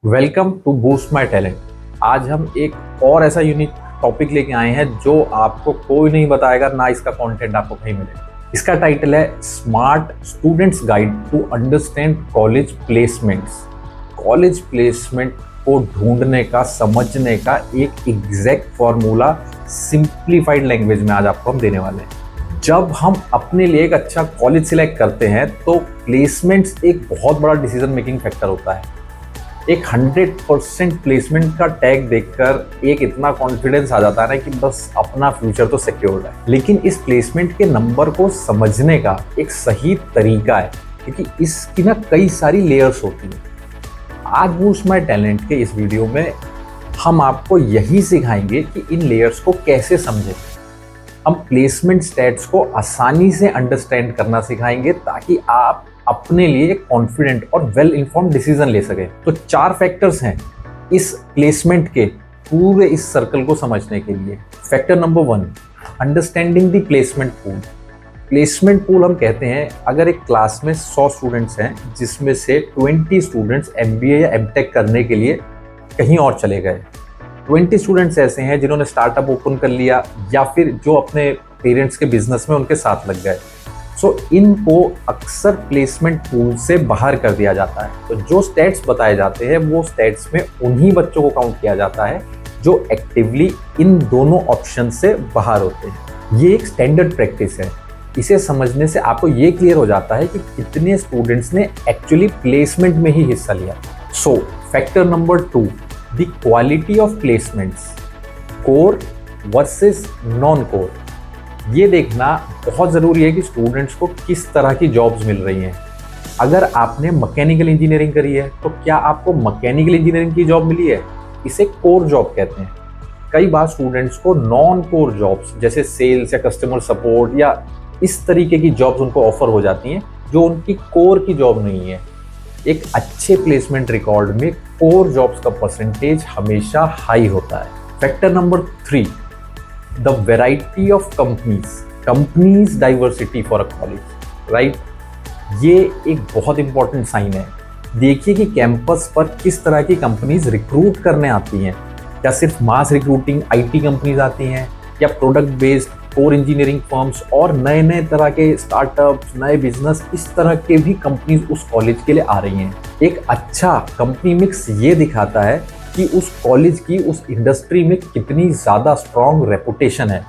Welcome to boost my talent. आज हम एक और ऐसा यूनिक टॉपिक लेके आए हैं जो आपको कोई नहीं बताएगा, ना इसका कंटेंट आपको कहीं मिलेगा। इसका टाइटल है smart students guide to understand college placements. College placement को ढूंढने का, समझने का एक एग्जैक्ट फॉर्मूला सिंप्लीफाइड लैंग्वेज में आज आपको हम देने वाले हैं। जब हम अपने लिए एक अच्छा कॉलेज सिलेक्ट करते हैं तो प्लेसमेंट्स एक बहुत बड़ा डिसीजन मेकिंग फैक्टर होता है। एक 100% प्लेसमेंट का टैग देखकर एक इतना कॉन्फिडेंस आ जाता है ना कि बस अपना फ्यूचर तो सिक्योर्ड है। लेकिन इस प्लेसमेंट के नंबर को समझने का एक सही तरीका है, क्योंकि इसकी ना कई सारी लेयर्स होती हैं। आज बूस्ट माय टैलेंट के इस वीडियो में हम आपको यही सिखाएंगे कि इन लेयर्स को कैसे समझें। हम प्लेसमेंट स्टैट्स को आसानी से अंडरस्टैंड करना सिखाएंगे ताकि आप अपने लिए एक कॉन्फिडेंट और वेल इन्फॉर्म्ड डिसीजन ले सके। तो 4 फैक्टर्स हैं इस प्लेसमेंट के पूरे इस सर्कल को समझने के लिए। Factor number 1, understanding the placement pool. Placement pool हम कहते हैं अगर एक क्लास में 100 स्टूडेंट्स हैं जिसमें से 20 स्टूडेंट्स MBA या MTech करने के लिए कहीं और चले गए, 20 स्टूडेंट्स ऐसे हैं जिन्होंने स्टार्टअप ओपन कर लिया या फिर जो अपने पेरेंट्स के बिजनेस में उनके साथ लग गए। सो इनको अक्सर प्लेसमेंट पूल से बाहर कर दिया जाता है। तो जो स्टैट्स बताए जाते हैं वो स्टैट्स में उन्हीं बच्चों को काउंट किया जाता है जो एक्टिवली इन दोनों ऑप्शन से बाहर होते हैं। ये एक स्टैंडर्ड प्रैक्टिस है। इसे समझने से आपको ये क्लियर हो जाता है कि कितने स्टूडेंट्स ने एक्चुअली प्लेसमेंट में ही हिस्सा लिया। So factor number 2, the quality of placements, core versus non core. ये देखना बहुत ज़रूरी है कि स्टूडेंट्स को किस तरह की जॉब्स मिल रही हैं। अगर आपने मैकेनिकल इंजीनियरिंग करी है तो क्या आपको मैकेनिकल इंजीनियरिंग की जॉब मिली है? इसे कोर जॉब कहते हैं। कई बार स्टूडेंट्स को नॉन कोर जॉब्स जैसे सेल्स या कस्टमर सपोर्ट या इस तरीके की जॉब्स उनको ऑफर हो जाती हैं जो उनकी कोर की जॉब नहीं है। एक अच्छे प्लेसमेंट रिकॉर्ड में कोर जॉब्स का परसेंटेज हमेशा हाई होता है। Factor number 3, the variety of companies diversity for a college, right? ये एक बहुत इंपॉर्टेंट साइन है। देखिए कि कैंपस पर किस तरह की कंपनीज रिक्रूट करने आती हैं। क्या सिर्फ मास रिक्रूटिंग IT कंपनीज आती हैं या product based core engineering firms और नए नए तरह के स्टार्टअप्स, नए बिजनेस, इस तरह के भी कंपनीज उस कॉलेज के लिए आ रही हैं। एक अच्छा कंपनी मिक्स ये दिखाता है कि उस कॉलेज की उस इंडस्ट्री में कितनी ज़्यादा स्ट्रॉन्ग रेपुटेशन है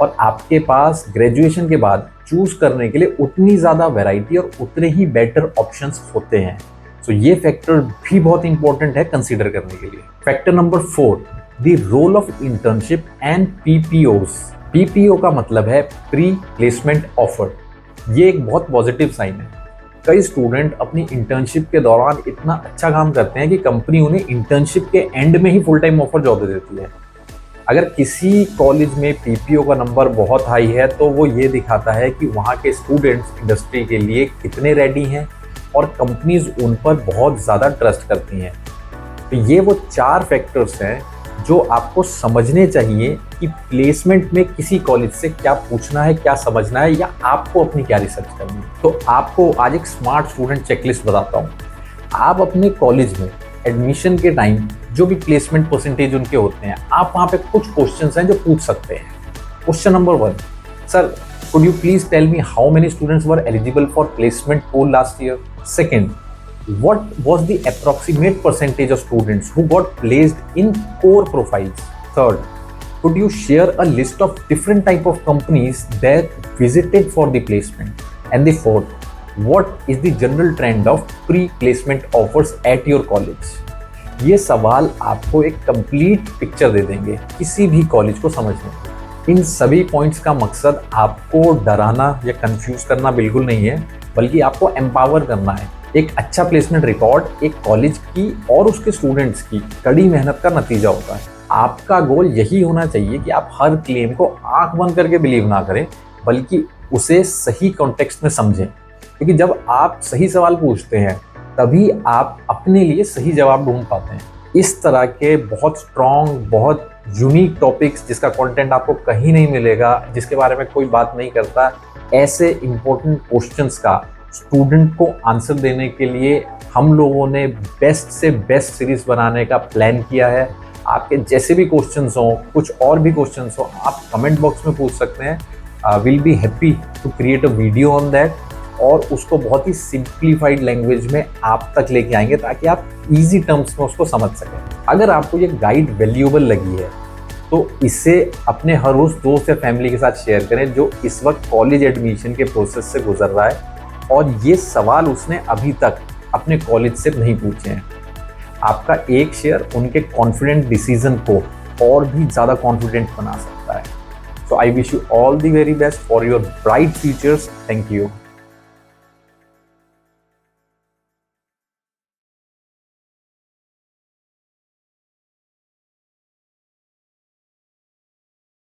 और आपके पास ग्रेजुएशन के बाद चूज करने के लिए उतनी ज़्यादा वैरायटी और उतने ही बेटर ऑप्शंस होते हैं। सो ये फैक्टर भी बहुत इंपॉर्टेंट है कंसीडर करने के लिए। Factor number 4, the role of internship and PPOs। PPO का मतलब है प्री प्लेसमेंट ऑफर। ये एक बहुत पॉजिटिव साइन है। कई स्टूडेंट अपनी इंटर्नशिप के दौरान इतना अच्छा काम करते हैं कि कंपनी उन्हें इंटर्नशिप के एंड में ही फुल टाइम ऑफर जॉब दे देती है। अगर किसी कॉलेज में PPO का नंबर बहुत हाई है तो वो ये दिखाता है कि वहाँ के स्टूडेंट्स इंडस्ट्री के लिए कितने रेडी हैं और कंपनीज उन पर बहुत ज़्यादा ट्रस्ट करती हैं। तो ये वो 4 फैक्टर्स हैं जो आपको समझने चाहिए कि प्लेसमेंट में किसी कॉलेज से क्या पूछना है, क्या समझना है या आपको अपनी क्या रिसर्च करनी है। तो आपको आज एक स्मार्ट स्टूडेंट चेकलिस्ट बताता हूँ। आप अपने कॉलेज में एडमिशन के टाइम जो भी प्लेसमेंट परसेंटेज उनके होते हैं, आप वहाँ पे कुछ क्वेश्चंस हैं जो पूछ सकते हैं। Question number 1, sir could you please tell me how many students were eligible for placement pool last year? Second, what was the approximate percentage of students who got placed in core profiles? Third, could you share a list of different type of companies that visited for the placement? And the fourth, what is the general trend of pre-placement offers at your college? ये सवाल आपको एक complete picture दे देंगे किसी भी college को समझने में। इन सभी पॉइंट्स का मकसद आपको डराना या कंफ्यूज करना बिल्कुल नहीं है, बल्कि आपको एम्पावर करना है। एक अच्छा प्लेसमेंट रिकॉर्ड एक कॉलेज की और उसके स्टूडेंट्स की कड़ी मेहनत का नतीजा होता है। आपका गोल यही होना चाहिए कि आप हर क्लेम को आंख बंद करके बिलीव ना करें, बल्कि उसे सही कॉन्टेक्स्ट में समझें। क्योंकि जब आप सही सवाल पूछते हैं तभी आप अपने लिए सही जवाब ढूंढ पाते हैं। इस तरह के बहुत स्ट्रॉन्ग, बहुत यूनिक टॉपिक्स जिसका कंटेंट आपको कहीं नहीं मिलेगा, जिसके बारे में कोई बात नहीं करता, ऐसे इंपॉर्टेंट क्वेश्चंस का स्टूडेंट को आंसर देने के लिए हम लोगों ने बेस्ट से बेस्ट सीरीज बनाने का प्लान किया है। आपके जैसे भी क्वेश्चंस हो, कुछ और भी क्वेश्चंस हो, आप कमेंट बॉक्स में पूछ सकते हैं। Will be happy to create a video on that, और उसको बहुत ही सिंप्लीफाइड लैंग्वेज में आप तक लेके आएंगे ताकि आप इजी टर्म्स में उसको समझ सकें। अगर आपको ये गाइड वैल्यूएबल लगी है तो इसे अपने हर उस दोस्त या फैमिली के साथ शेयर करें जो इस वक्त कॉलेज एडमिशन के प्रोसेस से गुजर रहा है और ये सवाल उसने अभी तक अपने कॉलेज से नहीं पूछे हैं। आपका एक शेयर उनके कॉन्फिडेंट डिसीजन को और भी ज़्यादा कॉन्फिडेंट बना सकता है। So I wish you all the very best for your bright futures. Thank you.